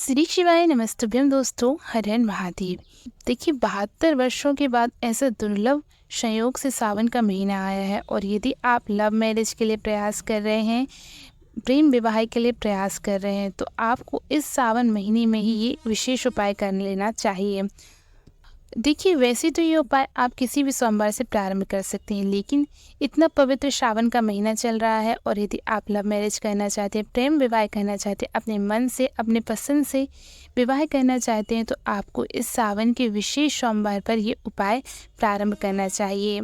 श्री शिवाय नमस्तुभ्यम दोस्तों, हर हर महादेव। देखिए, 72 वर्षों के बाद ऐसा दुर्लभ संयोग से सावन का महीना आया है और यदि आप लव मैरिज के लिए प्रयास कर रहे हैं, प्रेम विवाह के लिए प्रयास कर रहे हैं, तो आपको इस सावन महीने में ही ये विशेष उपाय कर लेना चाहिए। देखिए, वैसे तो ये उपाय आप किसी भी सोमवार से प्रारंभ कर सकते हैं, लेकिन इतना पवित्र श्रावण का महीना चल रहा है और यदि आप लव मैरिज करना चाहते हैं, प्रेम विवाह करना चाहते हैं, अपने मन से, अपने पसंद से विवाह करना चाहते हैं, तो आपको इस सावन के विशेष सोमवार पर ये उपाय प्रारंभ करना चाहिए।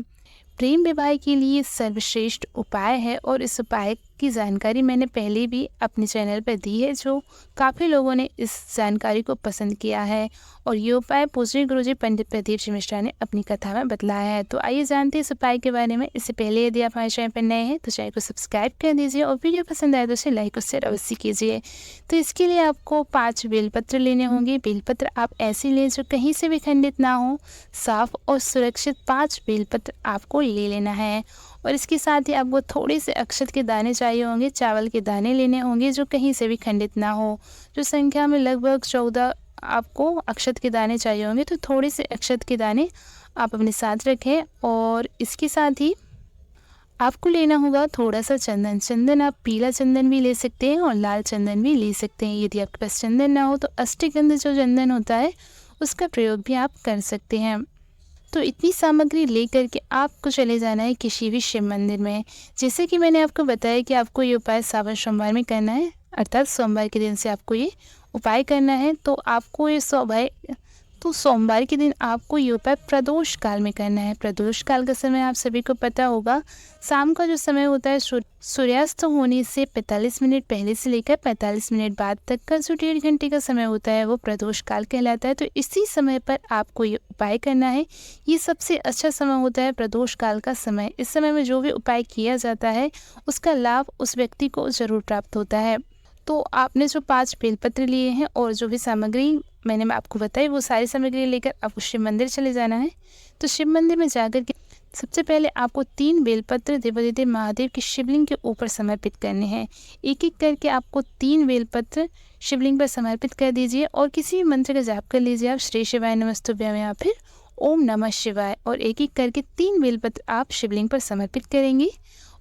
प्रेम विवाह के लिए सर्वश्रेष्ठ उपाय है और इस उपाय की जानकारी मैंने पहले भी अपने चैनल पर दी है, जो काफ़ी लोगों ने इस जानकारी को पसंद किया है और ये उपाय पूज्य गुरुजी पंडित प्रदीप जी मिश्रा ने अपनी कथा में बतलाया है। तो आइए जानते हैं इस उपाय के बारे में। इससे पहले यदि आप हमारे चैनल पर नए हैं तो चैनल को सब्सक्राइब कर दीजिए और वीडियो पसंद आए तो उसे लाइक और शेयर अवश्य कीजिए। तो इसके लिए आपको 5 बेलपत्र लेने होंगे। बेलपत्र आप ऐसे लें जो कहीं से भी खंडित ना हो, साफ और सुरक्षित 5 बेलपत्र आपको ले लेना है। और इसके साथ ही आपको थोड़े से अक्षत के दाने चाहिए होंगे, चावल के दाने लेने होंगे जो कहीं से भी खंडित ना हो। जो संख्या में लगभग 14 आपको अक्षत के दाने चाहिए होंगे, तो थोड़े से अक्षत के दाने आप अपने साथ रखें। और इसके साथ ही आपको लेना होगा थोड़ा सा चंदन। चंदन आप पीला चंदन भी ले सकते हैं और लाल चंदन भी ले सकते हैं। यदि आपके पास चंदन ना हो तो अष्टगंध जो चंदन होता है उसका प्रयोग भी आप कर सकते हैं। तो इतनी सामग्री लेकर के आपको चले जाना है किसी भी शिव मंदिर में। जैसे कि मैंने आपको बताया कि आपको ये उपाय सावन सोमवार में करना है, अर्थात सोमवार के दिन से आपको ये उपाय करना है। तो आपको ये सोमवार के दिन आपको ये उपाय प्रदोष काल में करना है। प्रदोष काल का समय आप सभी को पता होगा, शाम का जो समय होता है सूर्यास्त होने से 45 मिनट पहले से लेकर 45 मिनट बाद तक का जो 1.5 घंटे का समय होता है वो प्रदोष काल कहलाता है। तो इसी समय पर आपको ये उपाय करना है। ये सबसे अच्छा समय होता है प्रदोष काल का समय। इस समय में जो भी उपाय किया जाता है उसका लाभ उस व्यक्ति को ज़रूर प्राप्त होता है। तो आपने जो 5 बेलपत्र लिए हैं और जो भी सामग्री मैंने आपको बताई, वो सारी सामग्री लेकर आपको शिव मंदिर चले जाना है। तो शिव मंदिर में जाकर के सबसे पहले आपको 3 बेलपत्र देवादिदेव महादेव के शिवलिंग के ऊपर समर्पित करने हैं। एक एक करके आपको 3 बेलपत्र शिवलिंग पर समर्पित कर दीजिए और किसी भी मंत्र का जाप कर लीजिए आप, श्री शिवाय नमस्तुभ्यम या फिर ओम नमः शिवाय। और एक एक करके 3 बेलपत्र आप शिवलिंग पर समर्पित करेंगे।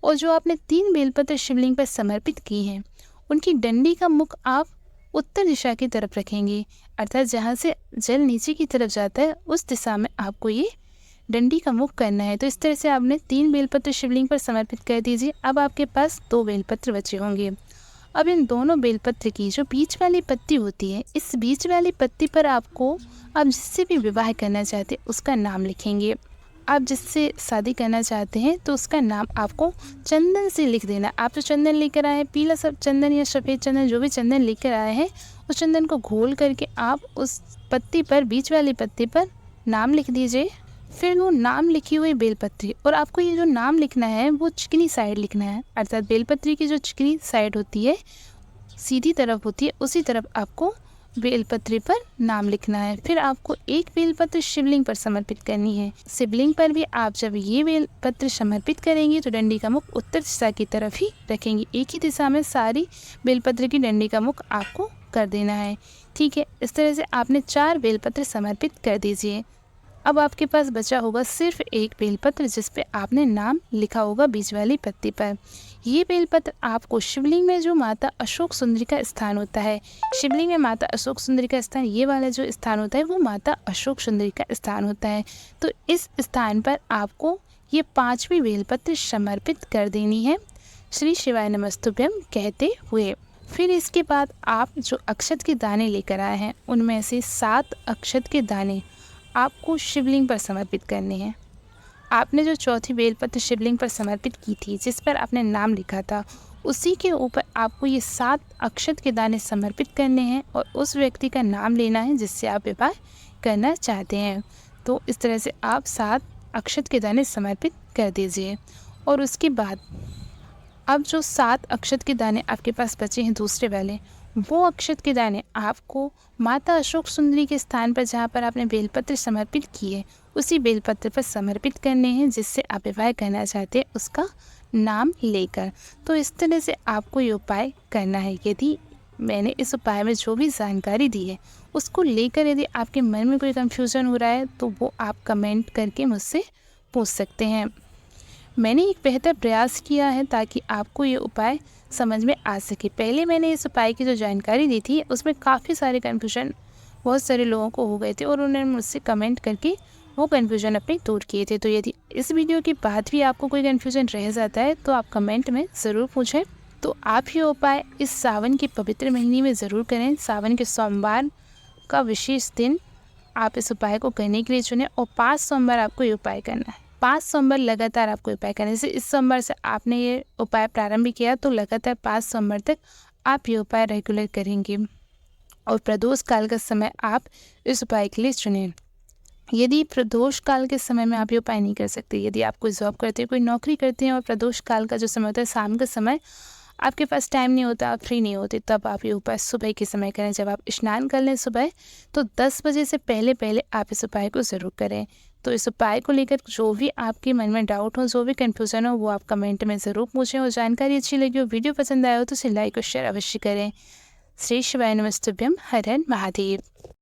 और जो आपने 3 बेलपत्र शिवलिंग पर समर्पित किए हैं उनकी डंडी का मुख आप उत्तर दिशा की तरफ रखेंगे, अर्थात जहाँ से जल नीचे की तरफ जाता है उस दिशा में आपको ये डंडी का मुख करना है। तो इस तरह से आपने 3 बेलपत्र शिवलिंग पर समर्पित कर दीजिए। अब आपके पास 2 बेलपत्र बचे होंगे। अब इन दोनों बेलपत्र की जो बीच वाली पत्ती होती है, इस बीच वाली पत्ती पर आप जिससे भी विवाह करना चाहते हैं उसका नाम लिखेंगे। आप जिससे शादी करना चाहते हैं तो उसका नाम आपको चंदन से लिख देना। आप जो चंदन लेकर आए हैं, पीला सब चंदन या सफ़ेद चंदन, जो भी चंदन लेकर आए हैं, उस चंदन को घोल करके आप उस पत्ती पर, बीच वाली पत्ती पर नाम लिख दीजिए। फिर वो नाम लिखी हुई बेलपत्री, और आपको ये जो नाम लिखना है वो चिकनी साइड लिखना है, अर्थात बेलपत्री की जो चिकनी साइड होती है, सीधी तरफ होती है, उसी तरफ आपको बेलपत्री पर नाम लिखना है। फिर आपको एक बेलपत्र शिवलिंग पर समर्पित करनी है। शिवलिंग पर भी आप जब ये बेलपत्र समर्पित करेंगे तो डंडी का मुख उत्तर दिशा की तरफ ही रखेंगे। एक ही दिशा में सारी बेलपत्र की डंडी का मुख आपको कर देना है। ठीक है, इस तरह से आपने 4 बेलपत्र समर्पित कर दीजिए। अब आपके पास बचा होगा सिर्फ एक बेलपत्र जिस पे आपने नाम लिखा होगा बीच वाली पत्ती पर। ये बेलपत्र आपको शिवलिंग में जो माता अशोक सुंदरी का स्थान होता है, शिवलिंग में माता अशोक सुंदरी का स्थान, ये वाला जो स्थान होता है वो माता अशोक सुंदरी का स्थान होता है। तो इस स्थान पर आपको ये 5वीं बेलपत्र समर्पित कर देनी है, श्री शिवाय नमस्तुभ्यम कहते हुए। फिर इसके बाद आप जो अक्षत के दाने लेकर आए हैं उनमें से 7 अक्षत के दाने आपको शिवलिंग पर समर्पित करने हैं। आपने जो 4थी बेलपत्र शिवलिंग पर समर्पित की थी, जिस पर आपने नाम लिखा था, उसी के ऊपर आपको ये 7 अक्षत के दाने समर्पित करने हैं और उस व्यक्ति का नाम लेना है जिससे आप विवाह करना चाहते हैं। तो इस तरह से आप 7 अक्षत के दाने समर्पित कर दीजिए। और उसके बाद अब जो 7 अक्षत के दाने आपके पास बचे हैं दूसरे वाले, वो अक्षत के दाने आपको माता अशोक सुंदरी के स्थान पर, जहाँ पर आपने बेलपत्र समर्पित किए, उसी बेलपत्र पर समर्पित करने हैं जिससे आप विवाह करना चाहते हैं उसका नाम लेकर। तो इस तरह से आपको ये उपाय करना है। यदि मैंने इस उपाय में जो भी जानकारी दी है उसको लेकर यदि आपके मन में कोई कन्फ्यूज़न हो रहा है तो वो आप कमेंट करके मुझसे पूछ सकते हैं। मैंने एक बेहतर प्रयास किया है ताकि आपको ये उपाय समझ में आ सके। पहले मैंने इस उपाय की जो जानकारी दी थी उसमें काफ़ी सारे कन्फ्यूजन बहुत सारे लोगों को हो गए थे और उन्होंने मुझसे कमेंट करके वो कन्फ्यूजन अपने दूर किए थे। तो यदि इस वीडियो के बाद भी आपको कोई कन्फ्यूजन रह जाता है तो आप कमेंट में ज़रूर पूछें। तो आप ये उपाय इस सावन के पवित्र महीने में ज़रूर करें। सावन के सोमवार का विशेष दिन आप इस उपाय को करने के लिए चुनें और 5 सोमवार आपको ये उपाय करना है। 5 सोमवार लगातार आपको उपाय करना है। जैसे इस सोमवार से आपने ये उपाय प्रारंभ किया तो लगातार 5 सोमवार तक आप ये उपाय रेगुलर करेंगे और प्रदोष काल का समय आप इस उपाय के लिए चुनें। यदि प्रदोष काल के समय में आप ये उपाय नहीं कर सकते, यदि आप कोई जॉब करते हैं, कोई नौकरी करते हैं और प्रदोष काल का जो समय होता है शाम का समय, आपके पास टाइम नहीं होता, आप फ्री नहीं होते, तब आप ये उपाय सुबह के समय करें। जब आप स्नान कर लें सुबह तो 10 बजे से पहले पहले आप इस उपाय को ज़रूर करें। तो इस उपाय को लेकर जो भी आपके मन में डाउट हो, जो भी कन्फ्यूज़न हो, वो आप कमेंट में ज़रूर पूछें। और जानकारी अच्छी लगी हो, वीडियो पसंद आया हो तो इसे लाइक और शेयर अवश्य करें। श्री शिवाय नमस्तुभ्यम। हर हर महादेव।